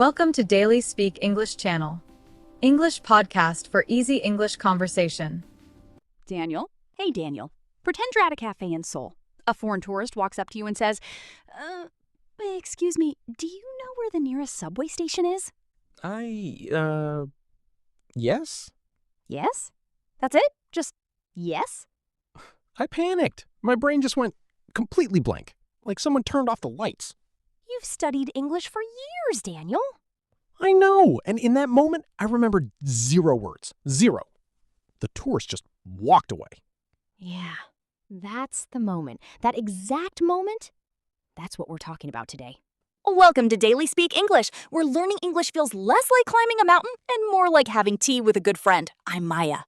Welcome to Daily Speak English channel. English podcast for easy English conversation. Daniel? Hey, Daniel. Pretend you're at a cafe in Seoul. A foreign tourist walks up to you and says, excuse me, do you know where the nearest subway station is? Yes? Yes? That's it? Just yes? I panicked. My brain just went completely blank, like someone turned off the lights. You've studied English for years, Daniel. I know, and in that moment, I remembered 0 words. 0. The tourist just walked away. Yeah, that's the moment. That exact moment, that's what we're talking about today. Welcome to Daily Speak English, where learning English feels less like climbing a mountain and more like having tea with a good friend. I'm Maya.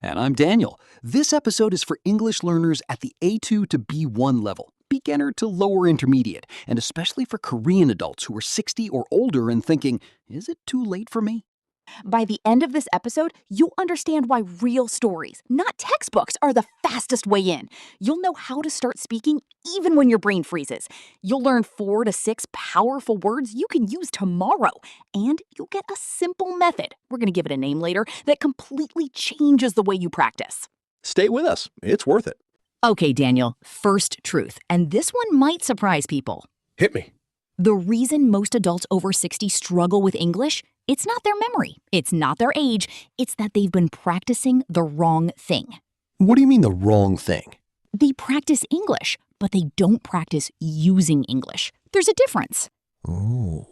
And I'm Daniel. This episode is for English learners at the A2 to B1 level, beginner to lower intermediate, and especially for Korean adults who are 60 or older and thinking, is it too late for me? By the end of this episode, you'll understand why real stories, not textbooks, are the fastest way in. You'll know how to start speaking even when your brain freezes. You'll learn 4 to 6 powerful words you can use tomorrow. And you'll get a simple method, we're going to give it a name later, that completely changes the way you practice. Stay with us. It's worth it. Okay, Daniel, first truth, and this one might surprise people. Hit me. The reason most adults over 60 struggle with English, it's not their memory, it's not their age, it's that they've been practicing the wrong thing. What do you mean the wrong thing? They practice English, but they don't practice using English. There's a difference. Oh,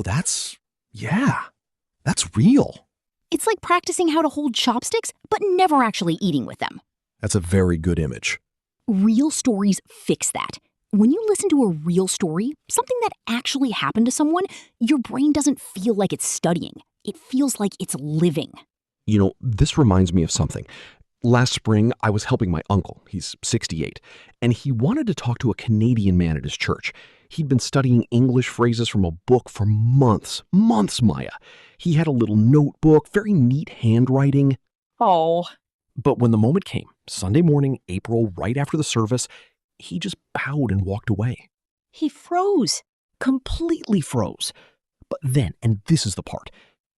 that's real. It's like practicing how to hold chopsticks, but never actually eating with them. That's a very good image. Real stories fix that. When you listen to a real story, something that actually happened to someone, your brain doesn't feel like it's studying. It feels like it's living. You know, this reminds me of something. Last spring, I was helping my uncle. He's 68, and he wanted to talk to a Canadian man at his church. He'd been studying English phrases from a book for months, Maya. He had a little notebook, very neat handwriting. Oh. But when the moment came, Sunday morning, April, right after the service, he just bowed and walked away. He froze. Completely froze. But then, and this is the part,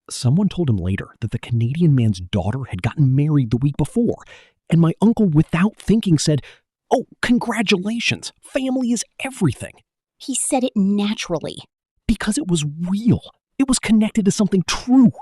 someone told him later that the Canadian man's daughter had gotten married the week before, and my uncle, without thinking, said, "Oh, congratulations. Family is everything." He said it naturally. Because it was real. It was connected to something true.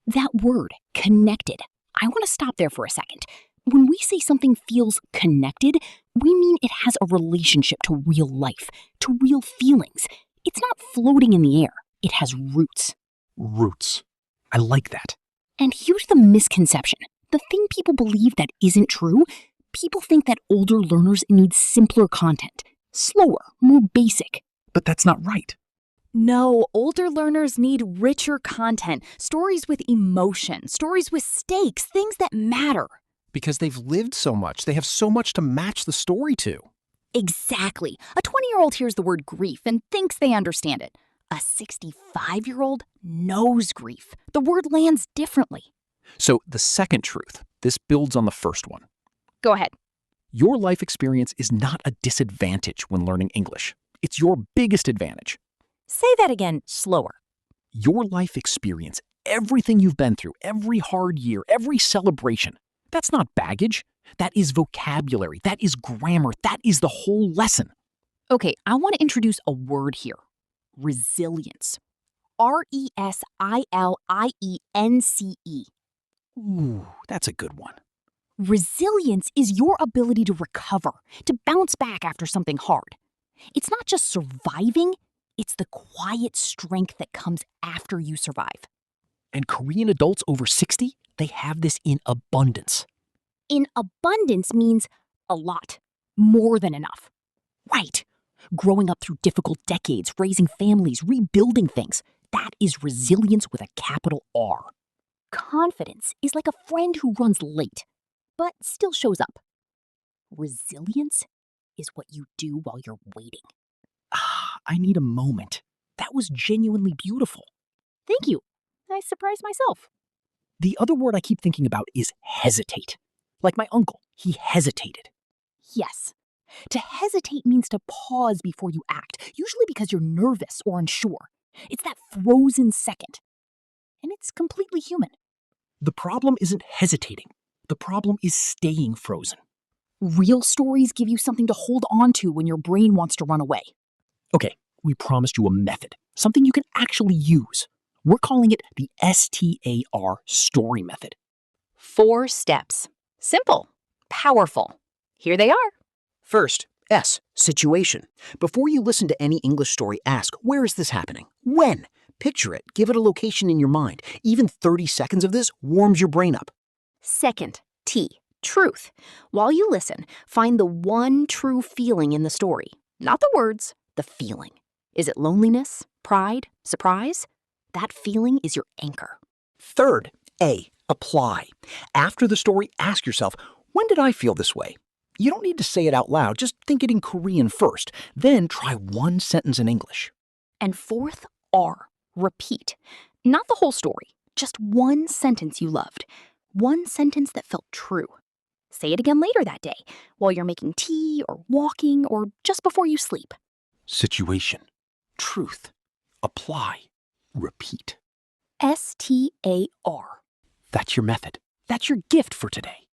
That word, connected. I want to stop there for a second. When we say something feels connected, we mean it has a relationship to real life, to real feelings. It's not floating in the air. It has roots. Roots. I like that. And here's the misconception. The thing people believe that isn't true, people think that older learners need simpler content, slower, more basic. But that's not right. No, older learners need richer content, stories with emotion, stories with stakes, things that matter. Because they've lived so much. They have so much to match the story to. Exactly. A 20-year-old hears the word grief and thinks they understand it. A 65-year-old knows grief. The word lands differently. So the second truth, this builds on the first one. Go ahead. Your life experience is not a disadvantage when learning English. It's your biggest advantage. Say that again, slower. Your life experience, everything you've been through, every hard year, every celebration, that's not baggage. That is vocabulary. That is grammar. That is the whole lesson. Okay, I want to introduce a word here. Resilience. Resilience. Ooh, that's a good one. Resilience is your ability to recover, to bounce back after something hard. It's not just surviving, it's the quiet strength that comes after you survive. And Korean adults over 60, they have this in abundance. In abundance means a lot, more than enough. Right. Growing up through difficult decades, raising families, rebuilding things, that is resilience with a capital R. Confidence is like a friend who runs late, but still shows up. Resilience is what you do while you're waiting. I need a moment. That was genuinely beautiful. Thank you. I surprised myself. The other word I keep thinking about is hesitate. Like my uncle, he hesitated. Yes. To hesitate means to pause before you act, usually because you're nervous or unsure. It's that frozen second. And it's completely human. The problem isn't hesitating. The problem is staying frozen. Real stories give you something to hold on to when your brain wants to run away. Okay, we promised you a method, something you can actually use. We're calling it the S.T.A.R. story method. 4 steps. Simple. Powerful. Here they are. First, S, situation. Before you listen to any English story, ask, where is this happening? When? Picture it. Give it a location in your mind. Even 30 seconds of this warms your brain up. Second, T, truth. While you listen, find the one true feeling in the story. Not the words, the feeling. Is it loneliness, pride, surprise? That feeling is your anchor. Third, A, apply. After the story, ask yourself, when did I feel this way? You don't need to say it out loud, just think it in Korean first. Then try one sentence in English. And fourth, R, repeat. Not the whole story, just one sentence you loved. One sentence that felt true. Say it again later that day, while you're making tea or walking or just before you sleep. Situation, truth, apply, repeat. S.T.A.R. That's your method. That's your gift for today.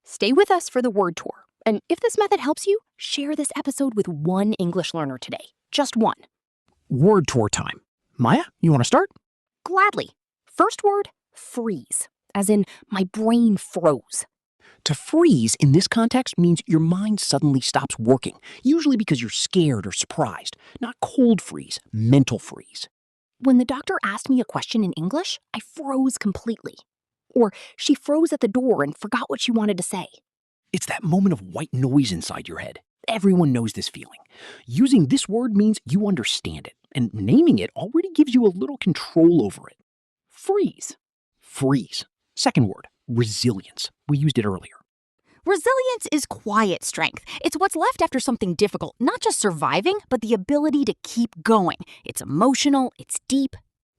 Stay with us for the word tour. And if this method helps you, share this episode with one English learner today. Just one. Word tour time. Maya, you want to start? Gladly. First word, freeze. As in, my brain froze. To freeze in this context means your mind suddenly stops working, usually because you're scared or surprised. Not cold freeze, mental freeze. When the doctor asked me a question in English, I froze completely. Or she froze at the door and forgot what she wanted to say. It's that moment of white noise inside your head. Everyone knows this feeling. Using this word means you understand it, and naming it already gives you a little control over it. Freeze. Freeze. Second word, resilience. We used it earlier. Resilience is quiet strength. It's what's left after something difficult, not just surviving, but the ability to keep going. It's emotional, it's deep.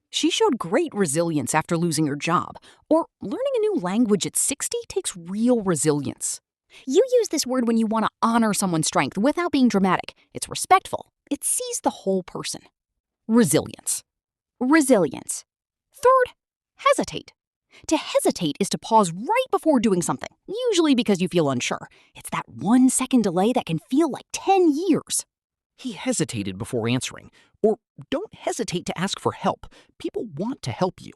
She showed great resilience after losing her job. Or learning a new language at 60 takes real resilience. You use this word when you want to honor someone's strength without being dramatic. It's respectful. It sees the whole person. Resilience. Resilience. Third, hesitate. To hesitate is to pause right before doing something, usually because you feel unsure. It's that 1 second delay that can feel like 10 years. He hesitated before answering. Or don't hesitate to ask for help. People want to help you.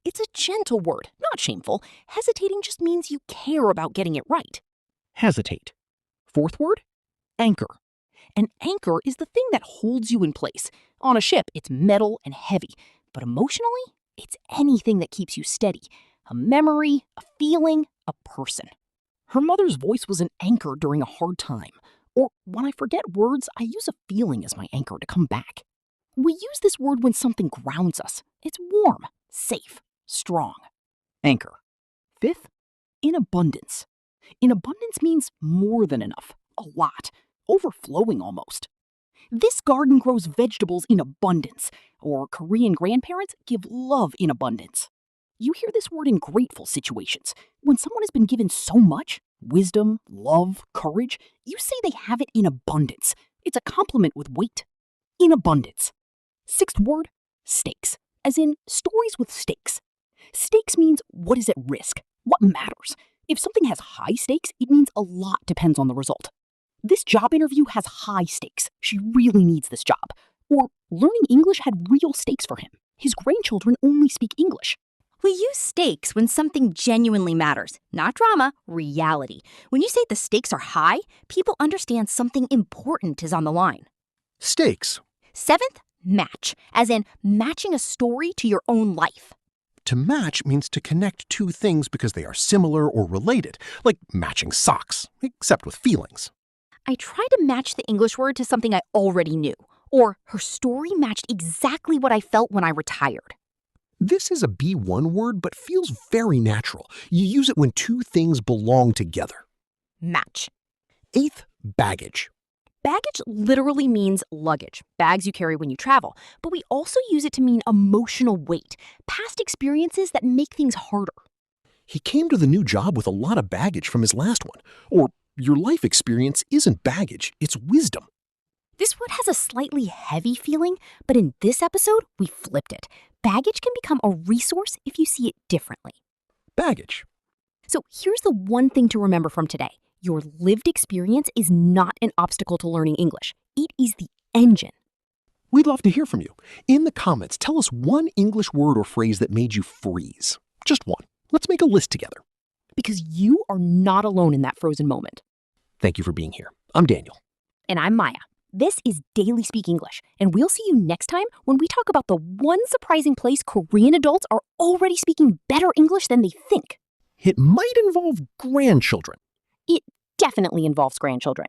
It's a gentle word, not shameful. Hesitating just means you care about getting it right. Hesitate. Fourth word, anchor. An anchor is the thing that holds you in place. On a ship, it's metal and heavy. But emotionally, it's anything that keeps you steady. A memory, a feeling, a person. Her mother's voice was an anchor during a hard time. Or when I forget words, I use a feeling as my anchor to come back. We use this word when something grounds us. It's warm, safe, strong. Anchor. Fifth, in abundance. In abundance means more than enough, a lot, overflowing almost. This garden grows vegetables in abundance, or Korean grandparents give love in abundance. You hear this word in grateful situations. When someone has been given so much, wisdom, love, courage, you say they have it in abundance. It's a compliment with weight. In abundance. Sixth word, stakes, as in stories with stakes. Stakes means what is at risk, what matters. If something has high stakes, it means a lot depends on the result. This job interview has high stakes. She really needs this job. Or learning English had real stakes for him. His grandchildren only speak English. We use stakes when something genuinely matters. Not drama, reality. When you say the stakes are high, people understand something important is on the line. Stakes. Seventh, match, as in matching a story to your own life. To match means to connect two things because they are similar or related, like matching socks, except with feelings. I tried to match the English word to something I already knew. Or her story matched exactly what I felt when I retired. This is a B1 word, but feels very natural. You use it when two things belong together. Match. Eighth, baggage. Baggage literally means luggage, bags you carry when you travel, but we also use it to mean emotional weight, past experiences that make things harder. He came to the new job with a lot of baggage from his last one. Or your life experience isn't baggage, it's wisdom. This word has a slightly heavy feeling, but in this episode, we flipped it. Baggage can become a resource if you see it differently. Baggage. So here's the one thing to remember from today. Your lived experience is not an obstacle to learning English. It is the engine. We'd love to hear from you. In the comments, tell us one English word or phrase that made you freeze. Just one. Let's make a list together. Because you are not alone in that frozen moment. Thank you for being here. I'm Daniel. And I'm Maya. This is Daily Speak English, and we'll see you next time when we talk about the one surprising place Korean adults are already speaking better English than they think. It might involve grandchildren. It definitely involves grandchildren.